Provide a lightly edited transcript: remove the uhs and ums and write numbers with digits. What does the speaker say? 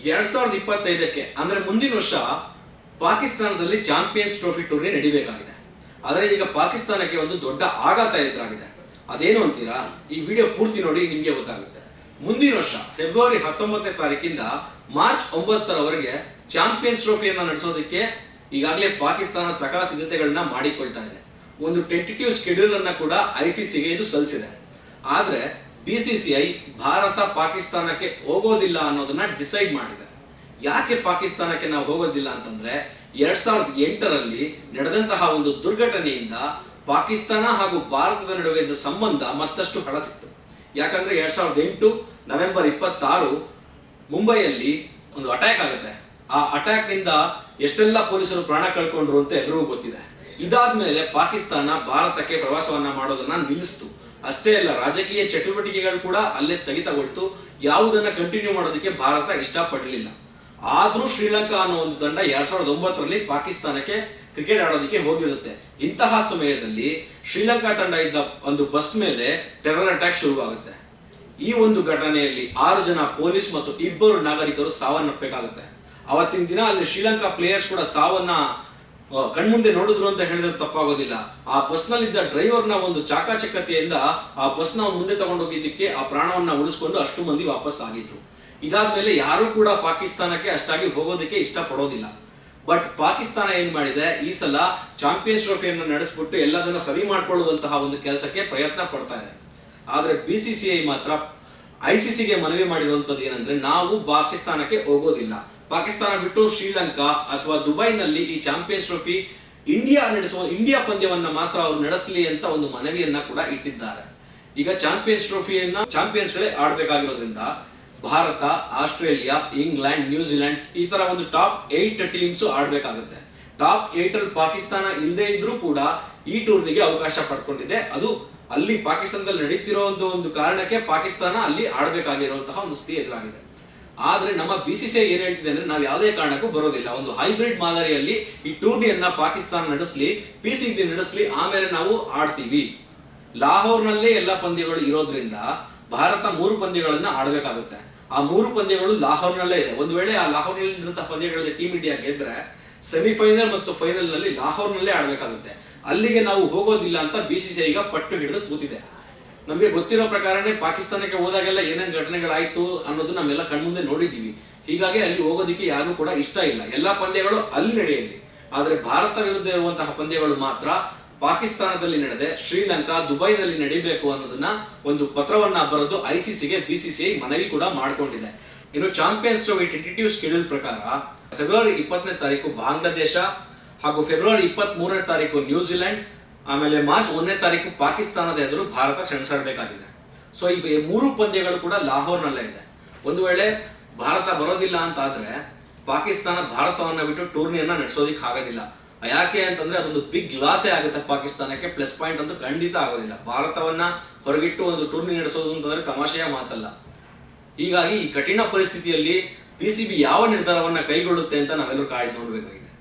2025ಕ್ಕೆ ಅಂದ್ರೆ ಮುಂದಿನ ವರ್ಷ ಪಾಕಿಸ್ತಾನದಲ್ಲಿ ಚಾಂಪಿಯನ್ಸ್ ಟ್ರೋಫಿ ಟೂರ್ನಿ ನಡಿಬೇಕಾಗಿದೆ. ಆದರೆ ಈಗ ಪಾಕಿಸ್ತಾನಕ್ಕೆ ಒಂದು ದೊಡ್ಡ ಆಘಾತ ಎದುರಾಗಿದೆ. ಅದೇನು ಅಂತೀರಾ? ಈ ವಿಡಿಯೋ ಪೂರ್ತಿ ನೋಡಿ, ನಿಮಗೆ ಗೊತ್ತಾಗುತ್ತೆ. ಮುಂದಿನ ವರ್ಷ ಫೆಬ್ರವರಿ 19ನೇ ತಾರೀಕಿಂದ ಮಾರ್ಚ್ 9ರವರೆಗೆ ಚಾಂಪಿಯನ್ಸ್ ಟ್ರೋಫಿಯನ್ನು ನಡೆಸೋದಕ್ಕೆ ಈಗಾಗಲೇ ಪಾಕಿಸ್ತಾನ ಸಕಲ ಸಿದ್ಧತೆಗಳನ್ನ ಮಾಡಿಕೊಳ್ತಾ ಇದೆ. ಒಂದು ಟೆಂಟೇಟಿವ್ ಶೆಡ್ಯೂಲ್ ಅನ್ನ ಕೂಡ ICCಗೆ ಇದು ಸಲ್ಲಿಸಿದೆ. ಆದ್ರೆ BCCI ಭಾರತ ಪಾಕಿಸ್ತಾನಕ್ಕೆ ಹೋಗೋದಿಲ್ಲ ಅನ್ನೋದನ್ನ ಡಿಸೈಡ್ ಮಾಡಿದೆ. ಯಾಕೆ ಪಾಕಿಸ್ತಾನಕ್ಕೆ ನಾವು ಹೋಗೋದಿಲ್ಲ ಅಂತಂದ್ರೆ 2008ರಲ್ಲಿ ನಡೆದಂತಹ ಒಂದು ದುರ್ಘಟನೆಯಿಂದ ಪಾಕಿಸ್ತಾನ ಹಾಗೂ ಭಾರತದ ನಡುವೆ ಇದ್ದ ಸಂಬಂಧ ಮತ್ತಷ್ಟು ಹಳಸಿತ್ತು. ಯಾಕಂದ್ರೆ 2008 ನವೆಂಬರ್ 26 ಮುಂಬೈಯಲ್ಲಿ ಒಂದು ಅಟ್ಯಾಕ್ ಆಗುತ್ತೆ. ಆ ಅಟ್ಯಾಕ್ ನಿಂದ ಎಷ್ಟೆಲ್ಲ ಪೊಲೀಸರು ಪ್ರಾಣ ಕಳ್ಕೊಂಡ್ರು ಅಂತ ಎಲ್ಲರಿಗೂ ಗೊತ್ತಿದೆ. ಇದಾದ್ಮೇಲೆ ಪಾಕಿಸ್ತಾನ ಭಾರತಕ್ಕೆ ಪ್ರವಾಸವನ್ನ ಮಾಡೋದನ್ನ ನಿಲ್ಲಿಸ್ತು. ಅಷ್ಟೇ ಅಲ್ಲ, ರಾಜಕೀಯ ಚಟುವಟಿಕೆಗಳು ಕೂಡ ಅಲ್ಲೇ ಸ್ಥಗಿತಗೊಳ್ತು. ಯಾವುದನ್ನ ಕಂಟಿನ್ಯೂ ಮಾಡೋದಕ್ಕೆ ಭಾರತ ಇಷ್ಟಪಡಲಿಲ್ಲ. ಆದ್ರೂ ಶ್ರೀಲಂಕಾ ಅನ್ನೋ ಒಂದು ತಂಡ 2009ರಲ್ಲಿ ಪಾಕಿಸ್ತಾನಕ್ಕೆ ಕ್ರಿಕೆಟ್ ಆಡೋದಕ್ಕೆ ಹೋಗಿರುತ್ತೆ. ಇಂತಹ ಸಮಯದಲ್ಲಿ ಶ್ರೀಲಂಕಾ ತಂಡ ಇದ್ದ ಒಂದು ಬಸ್ ಮೇಲೆ ಟೆರರ್ ಅಟ್ಯಾಕ್ ಶುರುವಾಗುತ್ತೆ. ಈ ಒಂದು ಘಟನೆಯಲ್ಲಿ 6 ಜನ ಪೊಲೀಸ್ ಮತ್ತು 2 ನಾಗರಿಕರು ಸಾವನ್ನಪ್ಪಬೇಕಾಗುತ್ತೆ. ಅವತ್ತಿನ ದಿನ ಅಲ್ಲಿ ಶ್ರೀಲಂಕಾ ಪ್ಲೇಯರ್ಸ್ ಕೂಡ ಸಾವನ್ನ ಕಣ್ಮುಂದೆ ನೋಡಿದ್ರು ಅಂತ ಹೇಳಿದ್ರೆ ತಪ್ಪಾಗೋದಿಲ್ಲ. ಆ ಬಸ್ ನಲ್ಲಿದ್ದ ಡ್ರೈವರ್ನ ಒಂದು ಚಾಕಚಕ್ಯತೆಯಿಂದ ಆ ಬಸ್ನ ಮುಂದೆ ತಗೊಂಡೋಗಿದ್ದಕ್ಕೆ ಆ ಪ್ರಾಣವನ್ನ ಉಳಿಸ್ಕೊಂಡು ಅಷ್ಟು ಮಂದಿ ವಾಪಸ್ ಆಗಿದ್ರು. ಇದಾದ್ಮೇಲೆ ಯಾರು ಕೂಡ ಪಾಕಿಸ್ತಾನಕ್ಕೆ ಅಷ್ಟಾಗಿ ಹೋಗೋದಕ್ಕೆ ಇಷ್ಟಪಡೋದಿಲ್ಲ. ಬಟ್ ಪಾಕಿಸ್ತಾನ ಏನ್ ಮಾಡಿದೆ, ಈ ಸಲ ಚಾಂಪಿಯನ್ಸ್ ಟ್ರೋಫಿಯನ್ನು ನಡೆಸ್ಬಿಟ್ಟು ಎಲ್ಲದನ್ನ ಸರಿ ಮಾಡ್ಕೊಳ್ಳುವಂತಹ ಒಂದು ಕೆಲಸಕ್ಕೆ ಪ್ರಯತ್ನ ಪಡ್ತಾ ಇದೆ. ಆದ್ರೆ BCCI ಮಾತ್ರ ICCಗೆ ಮನವಿ ಮಾಡಿರುವಂತದ್ದು ಏನಂದ್ರೆ, ನಾವು ಪಾಕಿಸ್ತಾನಕ್ಕೆ ಹೋಗೋದಿಲ್ಲ, ಪಾಕಿಸ್ತಾನ ಬಿಟ್ಟು ಶ್ರೀಲಂಕಾ ಅಥವಾ ದುಬೈನಲ್ಲಿ ಈ ಚಾಂಪಿಯನ್ಸ್ ಟ್ರೋಫಿ ಇಂಡಿಯಾ ಪಂದ್ಯವನ್ನ ಮಾತ್ರ ಅವರು ನಡೆಸಲಿ ಅಂತ ಒಂದು ಮನವಿಯನ್ನ ಕೂಡ ಇಟ್ಟಿದ್ದಾರೆ. ಈಗ ಚಾಂಪಿಯನ್ಸ್ ಟ್ರೋಫಿಯನ್ನ ಚಾಂಪಿಯನ್ಸ್ಗಳೇ ಆಡಬೇಕಾಗಿರೋದ್ರಿಂದ ಭಾರತ, ಆಸ್ಟ್ರೇಲಿಯಾ, ಇಂಗ್ಲೆಂಡ್, ನ್ಯೂಜಿಲೆಂಡ್ ಈ ತರ ಒಂದು ಟಾಪ್ 8 ಟೀಮ್ಸ್ ಆಡ್ಬೇಕಾಗುತ್ತೆ. ಟಾಪ್ 8 ಅಲ್ಲಿ ಪಾಕಿಸ್ತಾನ ಇಲ್ಲದೆ ಇದ್ರೂ ಕೂಡ ಈ ಟೂರ್ನಿಗೆ ಅವಕಾಶ ಪಡ್ಕೊಂಡಿದೆ. ಅದು ಅಲ್ಲಿ ಪಾಕಿಸ್ತಾನದಲ್ಲಿ ನಡೀತಿರೋ ಒಂದು ಕಾರಣಕ್ಕೆ ಪಾಕಿಸ್ತಾನ ಅಲ್ಲಿ ಆಡಬೇಕಾಗಿರುವಂತಹ ಒಂದು ಸ್ಥಿತಿ ಎದುರಾಗಿದೆ. ಆದ್ರೆ ನಮ್ಮ BCCI ಏನ್ ಹೇಳ್ತಿದೆ ಅಂದ್ರೆ, ನಾವು ಯಾವುದೇ ಕಾರಣಕ್ಕೂ ಬರೋದಿಲ್ಲ, ಒಂದು ಹೈಬ್ರಿಡ್ ಮಾದರಿಯಲ್ಲಿ ಈ ಟೂರ್ನಿಯನ್ನ ಪಾಕಿಸ್ತಾನ ನಡೆಸಲಿ, PCB ನಡೆಸಲಿ, ಆಮೇಲೆ ನಾವು ಆಡ್ತೀವಿ. ಲಾಹೋರ್ನಲ್ಲೇ ಎಲ್ಲ ಪಂದ್ಯಗಳು ಇರೋದ್ರಿಂದ ಭಾರತ 3 ಪಂದ್ಯಗಳನ್ನ ಆಡಬೇಕಾಗುತ್ತೆ. ಆ 3 ಪಂದ್ಯಗಳು ಲಾಹೋರ್ನಲ್ಲೇ ಇದೆ. ಒಂದು ವೇಳೆ ಆ ಲಾಹೋರ್ನಲ್ಲಿ ಇರುವಂತಹ ಪಂದ್ಯಗಳಲ್ಲಿ ಟೀಮ್ ಇಂಡಿಯಾ ಗೆದ್ರೆ ಸೆಮಿಫೈನಲ್ ಮತ್ತು ಫೈನಲ್ ನಲ್ಲಿ ಲಾಹೋರ್ನಲ್ಲೇ ಆಡಬೇಕಾಗುತ್ತೆ. ಅಲ್ಲಿಗೆ ನಾವು ಹೋಗೋದಿಲ್ಲ ಅಂತ BCCI ಈಗ ಪಟ್ಟು ಹಿಡಿದು ಕೂತಿದೆ. ನಮಗೆ ಗೊತ್ತಿರೋ ಪ್ರಕಾರನೇ ಪಾಕಿಸ್ತಾನಕ್ಕೆ ಹೋದಾಗೆಲ್ಲ ಏನೇನು ಘಟನೆಗಳಾಯ್ತು ಅನ್ನೋದು ನಮ್ಮೆಲ್ಲ ಕಣ್ಮುಂದೆ ನೋಡಿದ್ದೀವಿ. ಹೀಗಾಗಿ ಅಲ್ಲಿ ಹೋಗೋದಕ್ಕೆ ಯಾರು ಕೂಡ ಇಷ್ಟ ಇಲ್ಲ. ಎಲ್ಲಾ ಪಂದ್ಯಗಳು ಅಲ್ಲಿ ನಡೆಯಲಿ, ಆದ್ರೆ ಭಾರತ ವಿರುದ್ಧ ಇರುವಂತಹ ಪಂದ್ಯಗಳು ಮಾತ್ರ ಪಾಕಿಸ್ತಾನದಲ್ಲಿ ನಡೆದೆ ಶ್ರೀಲಂಕಾ, ದುಬೈನಲ್ಲಿ ನಡೀಬೇಕು ಅನ್ನೋದನ್ನ ಒಂದು ಪತ್ರವನ್ನ ಬರೆದು ICCಗೆ BCCI ಮನವಿ ಕೂಡ ಮಾಡಿಕೊಂಡಿದೆ. ಇನ್ನು ಚಾಂಪಿಯನ್ಸ್ ಟ್ರೋಫಿ ಟೆಂಟೇಟಿವ್ ಶೆಡ್ಯೂಲ್ ಪ್ರಕಾರ ಫೆಬ್ರವರಿ 20ನೇ ತಾರೀಕು ಬಾಂಗ್ಲಾದೇಶ ಹಾಗೂ ಫೆಬ್ರವರಿ 23ನೇ ತಾರೀಕು ನ್ಯೂಜಿಲೆಂಡ್, ಆಮೇಲೆ ಮಾರ್ಚ್ 1ನೇ ತಾರೀಕು ಪಾಕಿಸ್ತಾನದ ಎದುರು ಭಾರತ ಸೆಣಸಾಡಬೇಕಾಗಿದೆ. ಸೊ ಈ 3 ಪಂದ್ಯಗಳು ಕೂಡ ಲಾಹೋರ್ನಲ್ಲೇ ಇದೆ. ಒಂದು ವೇಳೆ ಭಾರತ ಬರೋದಿಲ್ಲ ಅಂತ ಆದ್ರೆ ಪಾಕಿಸ್ತಾನ ಭಾರತವನ್ನ ಬಿಟ್ಟು ಟೂರ್ನಿಯನ್ನ ನಡೆಸೋದಿಕ್ ಆಗೋದಿಲ್ಲ. ಯಾಕೆ ಅಂತಂದ್ರೆ ಅದೊಂದು ಬಿಗ್ ಲಾಸೇ ಆಗುತ್ತೆ ಪಾಕಿಸ್ತಾನಕ್ಕೆ. ಪ್ಲಸ್ ಪಾಯಿಂಟ್ ಅಂತೂ ಖಂಡಿತ ಆಗೋದಿಲ್ಲ. ಭಾರತವನ್ನ ಹೊರಗಿಟ್ಟು ಒಂದು ಟೂರ್ನಿ ನಡೆಸೋದು ಅಂತಂದ್ರೆ ತಮಾಷೆಯ ಮಾತಲ್ಲ. ಹೀಗಾಗಿ ಈ ಕಠಿಣ ಪರಿಸ್ಥಿತಿಯಲ್ಲಿ PCB ಯಾವ ನಿರ್ಧಾರವನ್ನ ಕೈಗೊಳ್ಳುತ್ತೆ ಅಂತ ನಾವೆಲ್ಲರೂ ಕಾಯ್ದು ನೋಡ್ಬೇಕಾಗಿದೆ.